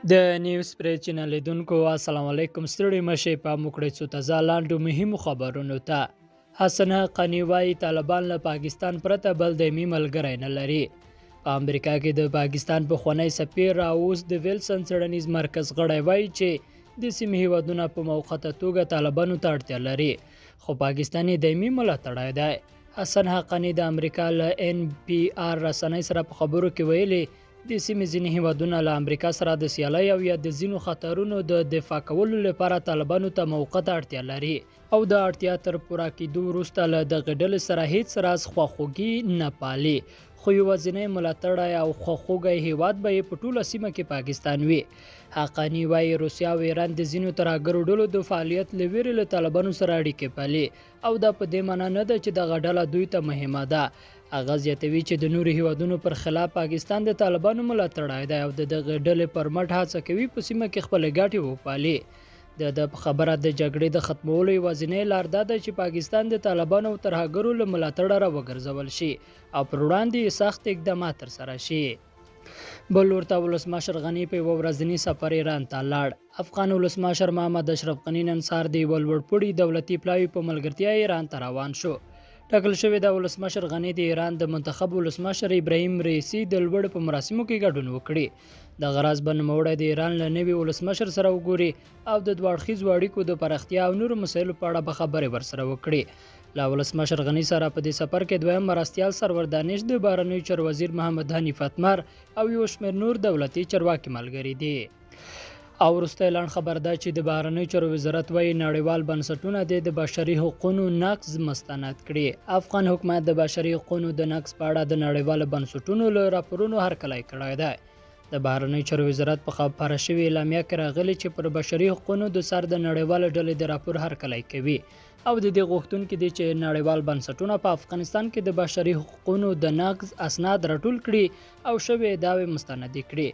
د نیوز پری چینل لیدونکو السلام علیکم. ستړي مشئ په موکړې څو تازه لاندو مهمو خبرونو ته. حسن حقانی وایي طالبان له پاکستان پرته بل دایمي ملګری نه لري. په امریکا کې د پاکستان پخوانی سفیر راوس د ویلسن څېړنیز مرکز غړی وایي چې د سیمې هیوادونه په موقته توګه طالبانو ته اړتیا لري، خو پاکستان یې دایمي ملاتړی دی. حسن حقانی د امریکا له NPR رسنۍ سره په خبرو کې ویلي د سیمې ځینې هیوادونه له امریکا سره د سیالۍ او یا د ځینو خطرونو د دفاع کولو لپاره طالبانو ته موقته اړتیا لري او د اړتیا تر پوره کېدو وروسته له دغې ډلې سره هیڅ راز خواخوږي نه پالي، خو یوازینی ملاتړی او خواخوږی هیواد به یې په ټوله سیمه کې پاکستان وي. حقانی وایي روسیه او ایران د ځینو ترهګرو ډلو د فعالیت له ویرې له طالبانو سره اړیکې پالي او دا په دې معنی نه ده چې دغه ډله دوی ته مهمه ده. هغه زیاتوي چې د نورو هیوادونو پر خلاف پاکستان د طالبانو ملاتړی دی او د دغې ډلې پر مټ هڅه کوي په سیمه کې خپلې ګټې وپالي. د خبره د جګړې د ختمولو یوازینۍ لار دا ده چې پاکستان د طالبانو او ترهګرو له ملاتړه راوګرځول شي او پر وړاندې یې سخت اقدامات ترسره شي. بل ورته ولسمشر غني په یوه ورځني سفر ایران ته لاړ. افغان ولسمشر محمد اشرف غني نن سهار د یوه لوړپوړي دولتي پلاوي په ملګرتیا ایران ته روان شو. ټاکل شوی د ولسمشر غني د ایران د منتخب ولسمشر ابراهیم رئیسي د لوړ په مراسمو کې ګډون وکړي. دغه راز به نوموړی د ایران له نوي ولسمشر سره وګوري او د دوه اړخیزو اړیکو د پراختیا او نورو مسایلو په اړه به خبرې ورسره وکړي. له ولسمشر غني سره په دې سفر کې دویم مرستیال سرور دانش، د بهرنیو چارو وزیر محمد حنیف اتمر او یو شمېر نور دولتي چارواکي ملګري دي. او وروستی اعلان خبر ده چې د بهرنیو چارو وزارت وایي نړیوال بنسټونه د بشري حقوقو نقض مستند کړي. افغان حکومت د بشري حقوقو د نقض په اړه د نړیوالو بنسټونو له راپورونو هرکلی کړی دی. د بهرنیو چارو وزارت په خبره شوې اعلامیه کې راغلي چې پر بشري حقوقو د سر د نړیوالو ډلې د راپور هرکلی کوي او د دې غوښتونکي دي چې نړیوال بنسټونه په افغانستان کې د بشري حقوقو د نقض اسناد راټول کړي او شوې دعوې مستندې کړي.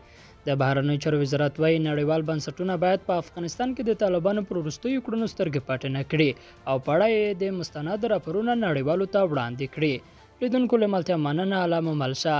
د بهرنیو چارو وزارت وایي نړیوال بنسټونه باید په افغانستان کې د طالبانو پر وروستیو کړنو سترګې پټې نه کړي او په اړه یې د مستند راپورونه نړیوالو ته وړاندې کړي. لیدونکو له ملتیا مننه. علامه ملشه.